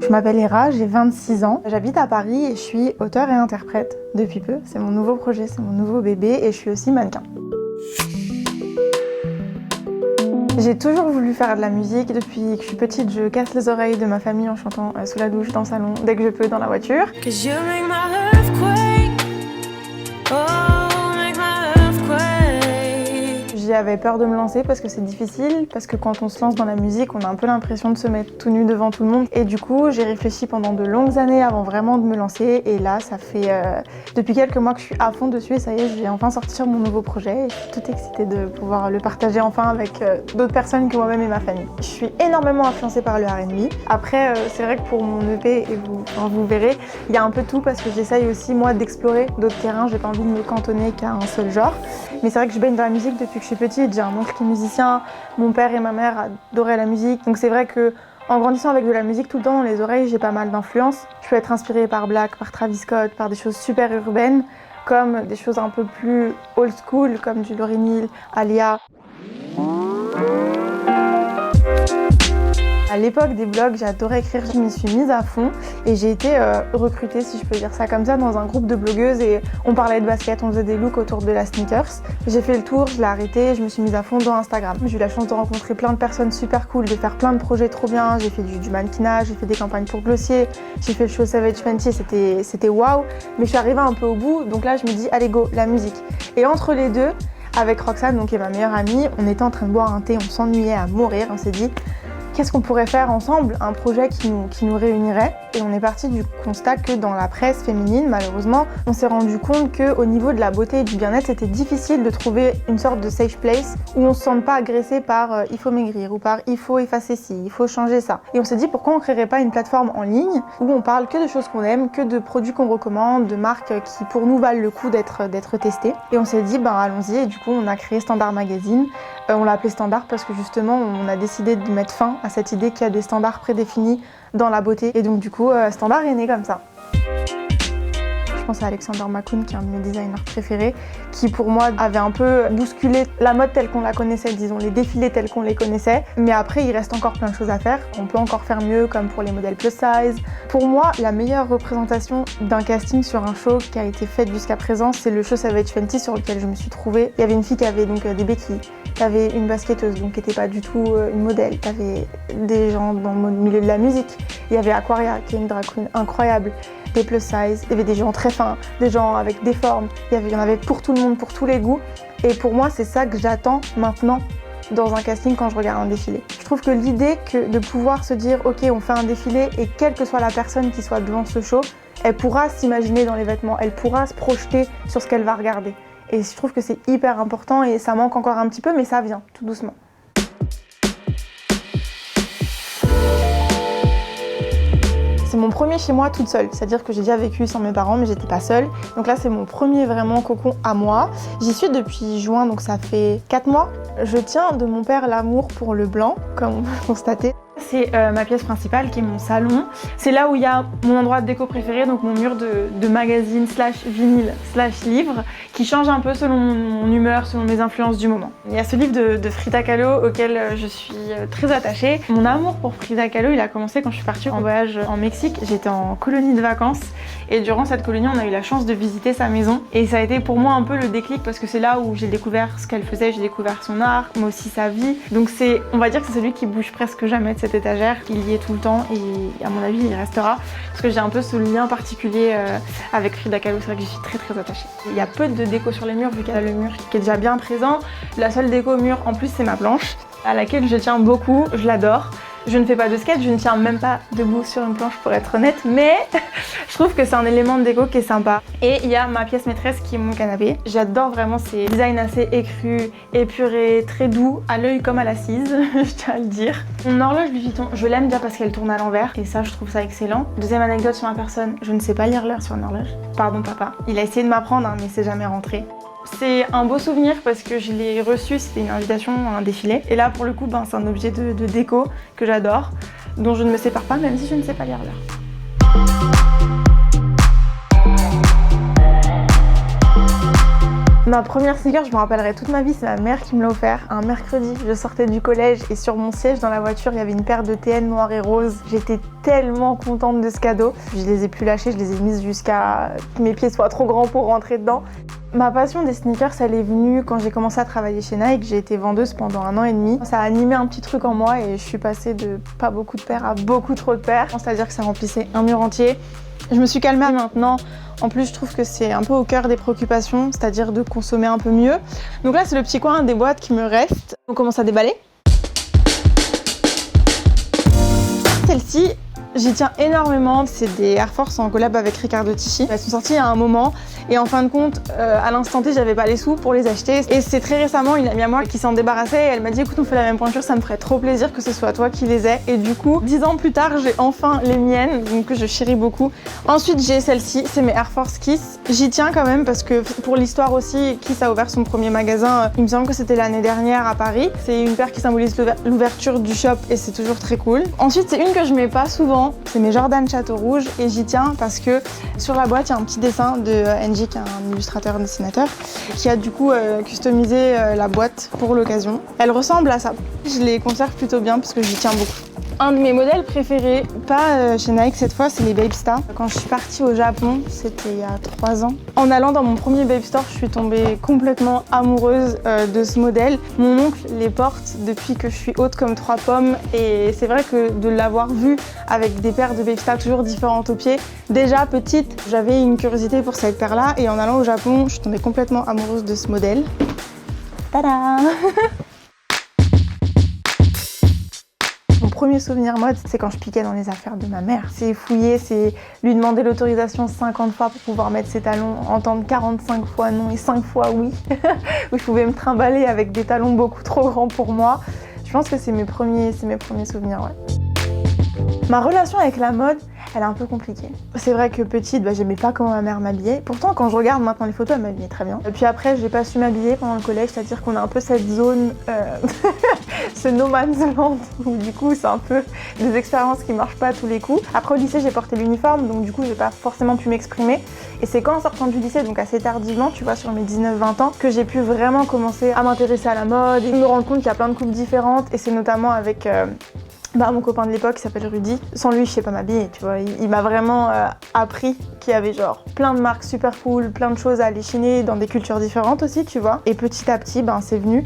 Je m'appelle Hera, j'ai 26 ans. J'habite à Paris et je suis auteure et interprète depuis peu. C'est mon nouveau projet, c'est mon nouveau bébé et je suis aussi mannequin. J'ai toujours voulu faire de la musique. Depuis que je suis petite, je casse les oreilles de ma famille en chantant sous la douche, dans le salon, dès que je peux, dans la voiture. J'avais peur de me lancer parce que c'est difficile, parce que quand on se lance dans la musique, on a un peu l'impression de se mettre tout nu devant tout le monde. Et du coup, j'ai réfléchi pendant de longues années avant vraiment de me lancer. Et là, ça fait depuis quelques mois que je suis à fond dessus et ça y est, je vais enfin sortir mon nouveau projet. Et je suis toute excitée de pouvoir le partager enfin avec d'autres personnes que moi-même et ma famille. Je suis énormément influencée par le R&B. Après, c'est vrai que pour mon EP, et vous verrez, il y a un peu tout parce que j'essaye aussi moi d'explorer d'autres terrains. J'ai pas envie de me cantonner qu'à un seul genre. Mais c'est vrai que je baigne dans la musique depuis que je suis petite. J'ai un oncle qui est musicien, mon père et ma mère adoraient la musique. Donc c'est vrai que en grandissant avec de la musique tout le temps dans les oreilles, j'ai pas mal d'influences. Je peux être inspirée par Black, par Travis Scott, par des choses super urbaines, comme des choses un peu plus old school, comme du Lauryn Hill, Alia. À l'époque des blogs, j'adorais écrire, je m'y suis mise à fond et j'ai été recrutée, si je peux dire ça comme ça, dans un groupe de blogueuses et on parlait de basket, on faisait des looks autour de la sneakers. J'ai fait le tour, je l'ai arrêté, je me suis mise à fond dans Instagram. J'ai eu la chance de rencontrer plein de personnes super cool, de faire plein de projets trop bien. J'ai fait du mannequinage, j'ai fait des campagnes pour Glossier, j'ai fait le show Savage Fenty, c'était waouh. Mais je suis arrivée un peu au bout, donc là je me dis allez go, la musique. Et entre les deux, avec Roxane, donc qui est ma meilleure amie, on était en train de boire un thé, on s'ennuyait à mourir, on s'est dit qu'est-ce qu'on pourrait faire ensemble, un projet qui nous réunirait. Et on est parti du constat que dans la presse féminine, malheureusement, on s'est rendu compte qu'au niveau de la beauté et du bien-être, c'était difficile de trouver une sorte de safe place où on ne se sente pas agressé par il faut maigrir ou par il faut effacer ci, il faut changer ça. Et on s'est dit pourquoi on ne créerait pas une plateforme en ligne où on parle que de choses qu'on aime, que de produits qu'on recommande, de marques qui pour nous valent le coup d'être testées. Et on s'est dit allons-y et du coup on a créé Standard Magazine. On l'a appelé Standard parce que justement on a décidé de mettre fin à cette idée qu'il y a des standards prédéfinis dans la beauté. Et donc du coup, Standard est né comme ça. Je pense à Alexander McQueen, qui est un de mes designers préférés, qui pour moi avait un peu bousculé la mode telle qu'on la connaissait, disons les défilés tels qu'on les connaissait. Mais après, il reste encore plein de choses à faire. On peut encore faire mieux, comme pour les modèles plus size. Pour moi, la meilleure représentation d'un casting sur un show qui a été fait jusqu'à présent, c'est le show Savage Fenty sur lequel je me suis trouvée. Il y avait une fille qui avait donc des béquilles. T'avais une basketteuse, donc qui n'était pas du tout une modèle. T'avais des gens dans le milieu de la musique. Il y avait Aquaria, qui est une drag queen incroyable. Des plus size, il y avait des gens très fins, des gens avec des formes. Il y en avait pour tout le monde, pour tous les goûts. Et pour moi, c'est ça que j'attends maintenant dans un casting quand je regarde un défilé. Je trouve que l'idée de pouvoir se dire ok, on fait un défilé et quelle que soit la personne qui soit devant ce show, elle pourra s'imaginer dans les vêtements, elle pourra se projeter sur ce qu'elle va regarder. Et je trouve que c'est hyper important et ça manque encore un petit peu, mais ça vient tout doucement. C'est mon premier chez moi toute seule, c'est-à-dire que j'ai déjà vécu sans mes parents mais j'étais pas seule. Donc là c'est mon premier vraiment cocon à moi. J'y suis depuis juin, donc ça fait 4 mois. Je tiens de mon père l'amour pour le blanc, comme on peut constater. C'est ma pièce principale qui est mon salon. C'est là où il y a mon endroit de déco préféré, donc mon mur de magazine / vinyle / livre, qui change un peu selon mon humeur, selon mes influences du moment. Il y a ce livre de Frida Kahlo auquel je suis très attachée. Mon amour pour Frida Kahlo, il a commencé quand je suis partie en voyage en Mexique. J'étais en colonie de vacances et durant cette colonie, on a eu la chance de visiter sa maison. Et ça a été pour moi un peu le déclic parce que c'est là où j'ai découvert ce qu'elle faisait, j'ai découvert son art, mais aussi sa vie. Donc on va dire que c'est celui qui bouge presque jamais de cette étagère, il y est tout le temps et à mon avis il y restera parce que j'ai un peu ce lien particulier avec Frida Kahlo, c'est vrai que j'y suis très très attachée. Il y a peu de déco sur les murs vu qu'il y a le mur qui est déjà bien présent. La seule déco au mur en plus c'est ma planche à laquelle je tiens beaucoup, je l'adore. Je ne fais pas de skate, je ne tiens même pas debout sur une planche pour être honnête, mais je trouve que c'est un élément de déco qui est sympa. Et il y a ma pièce maîtresse qui est mon canapé. J'adore vraiment ces designs assez écrus, épurés, très doux, à l'œil comme à l'assise, je tiens à le dire. Mon horloge Louis Vuitton, je l'aime bien parce qu'elle tourne à l'envers, et ça je trouve ça excellent. Deuxième anecdote sur ma personne, je ne sais pas lire l'heure sur une horloge. Pardon papa, il a essayé de m'apprendre mais c'est jamais rentré. C'est un beau souvenir parce que je l'ai reçu, c'était une invitation à un défilé. Et là pour le coup, c'est un objet de déco que j'adore, dont je ne me sépare pas même si je ne sais pas lire l'heure. Ma première sneaker, je me rappellerai toute ma vie, c'est ma mère qui me l'a offert. Un mercredi, je sortais du collège et sur mon siège dans la voiture, il y avait une paire de TN noire et rose. J'étais tellement contente de ce cadeau. Je les ai plus lâchés, je les ai mises jusqu'à que mes pieds soient trop grands pour rentrer dedans. Ma passion des sneakers, elle est venue quand j'ai commencé à travailler chez Nike. J'ai été vendeuse pendant 1 an et demi. Ça a animé un petit truc en moi et je suis passée de pas beaucoup de paires à beaucoup trop de paires. C'est-à-dire que ça remplissait un mur entier. Je me suis calmée maintenant. En plus, je trouve que c'est un peu au cœur des préoccupations, c'est-à-dire de consommer un peu mieux. Donc là, c'est le petit coin des boîtes qui me reste. On commence à déballer. Celle-ci, j'y tiens énormément. C'est des Air Force en collab avec Riccardo Tisci. Elles sont sorties il y a un moment et en fin de compte, à l'instant T, j'avais pas les sous pour les acheter. Et c'est très récemment une amie à moi qui s'en débarrassait et elle m'a dit écoute, on fait la même pointure, ça me ferait trop plaisir que ce soit toi qui les aies. Et du coup, 10 ans plus tard, j'ai enfin les miennes, donc que je chéris beaucoup. Ensuite, j'ai celle-ci, c'est mes Air Force Kiss. J'y tiens quand même parce que pour l'histoire aussi, Kiss a ouvert son premier magasin, il me semble que c'était l'année dernière à Paris. C'est une paire qui symbolise l'ouverture du shop et c'est toujours très cool. Ensuite, c'est une que je mets pas souvent, c'est mes Jordan Château Rouge et j'y tiens parce que sur la boîte, il y a un petit dessin de NJ, qui est un illustrateur dessinateur, qui a du coup customisé la boîte pour l'occasion. Elle ressemble à ça. Je les conserve plutôt bien parce que j'y tiens beaucoup. Un de mes modèles préférés, pas chez Nike cette fois, c'est les Babe Star. Quand je suis partie au Japon, c'était il y a 3 ans. En allant dans mon premier Babe Store, je suis tombée complètement amoureuse de ce modèle. Mon oncle les porte depuis que je suis haute comme 3 pommes et c'est vrai que de l'avoir vu avec des paires de Babe Star toujours différentes aux pieds, déjà petite, j'avais une curiosité pour cette paire-là et en allant au Japon, je suis tombée complètement amoureuse de ce modèle. Tada! Mon premier souvenir mode, c'est quand je piquais dans les affaires de ma mère. C'est fouiller, c'est lui demander l'autorisation 50 fois pour pouvoir mettre ses talons, entendre 45 fois non et 5 fois oui. Où je pouvais me trimballer avec des talons beaucoup trop grands pour moi. Je pense que c'est mes premiers souvenirs, ouais. Ma relation avec la mode, elle est un peu compliquée. C'est vrai que petite, j'aimais pas comment ma mère m'habillait. Pourtant, quand je regarde maintenant les photos, elle m'habillait très bien. Et puis après, j'ai pas su m'habiller pendant le collège, c'est-à-dire qu'on a un peu cette zone, ce no man's land, où du coup, c'est un peu des expériences qui marchent pas à tous les coups. Après, au lycée, j'ai porté l'uniforme, donc du coup, j'ai pas forcément pu m'exprimer. Et c'est qu'en sortant du lycée, donc assez tardivement, tu vois, sur mes 19-20 ans, que j'ai pu vraiment commencer à m'intéresser à la mode et me rendre compte qu'il y a plein de coupes différentes. Et c'est notamment avec mon copain de l'époque qui s'appelle Rudy. Sans lui, je sais pas m'habiller, tu vois. Il m'a vraiment appris qu'il y avait genre plein de marques super cool, plein de choses à aller chiner dans des cultures différentes aussi, tu vois. Et petit à petit, c'est venu.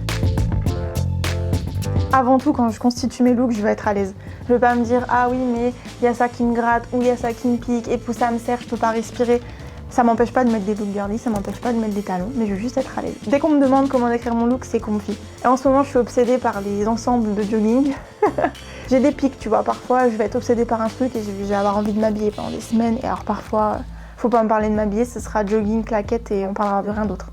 Avant tout, quand je constitue mes looks, je veux être à l'aise. Je veux pas me dire ah oui, mais il y a ça qui me gratte ou il y a ça qui me pique et puis ça me serre, je peux pas respirer. Ça m'empêche pas de mettre des looks girly, ça m'empêche pas de mettre des talons, mais je veux juste être à l'aise. Dès qu'on me demande comment décrire mon look, c'est comfy. Et en ce moment, je suis obsédée par les ensembles de jogging. J'ai des pics, tu vois, parfois je vais être obsédée par un truc et je vais avoir envie de m'habiller pendant des semaines. Et alors parfois, faut pas me parler de m'habiller, ce sera jogging, claquette et on parlera de rien d'autre.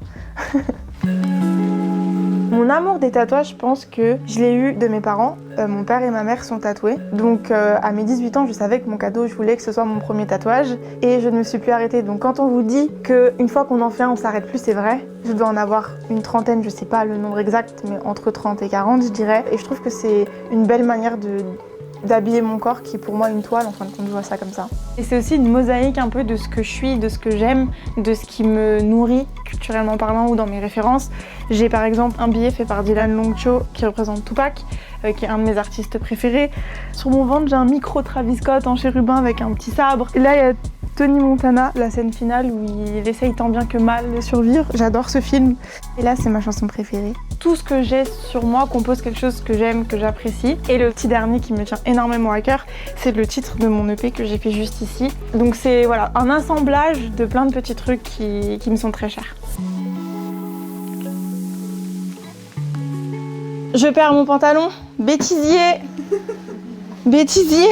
Mon amour des tatouages, je pense que je l'ai eu de mes parents. Mon père et ma mère sont tatoués. Donc à mes 18 ans, je savais que mon cadeau, je voulais que ce soit mon premier tatouage. Et je ne me suis plus arrêtée. Donc quand on vous dit qu'une fois qu'on en fait un, on s'arrête plus, c'est vrai. Je dois en avoir une trentaine, je sais pas le nombre exact, mais entre 30 et 40, je dirais. Et je trouve que c'est une belle manière d'habiller mon corps qui est pour moi une toile, en fin de compte je vois ça comme ça. Et c'est aussi une mosaïque un peu de ce que je suis, de ce que j'aime, de ce qui me nourrit culturellement parlant ou dans mes références. J'ai par exemple un billet fait par Dylan Longcho qui représente Tupac, qui est un de mes artistes préférés. Sur mon ventre j'ai un micro Travis Scott en chérubin avec un petit sabre. Et là il y a Tony Montana, la scène finale où il essaye tant bien que mal de survivre. J'adore ce film. Et là, c'est ma chanson préférée. Tout ce que j'ai sur moi compose quelque chose que j'aime, que j'apprécie. Et le petit dernier qui me tient énormément à cœur, c'est le titre de mon EP que j'ai fait juste ici. Donc c'est voilà, un assemblage de plein de petits trucs qui me sont très chers. Je perds mon pantalon. Bêtisier. Bêtisier.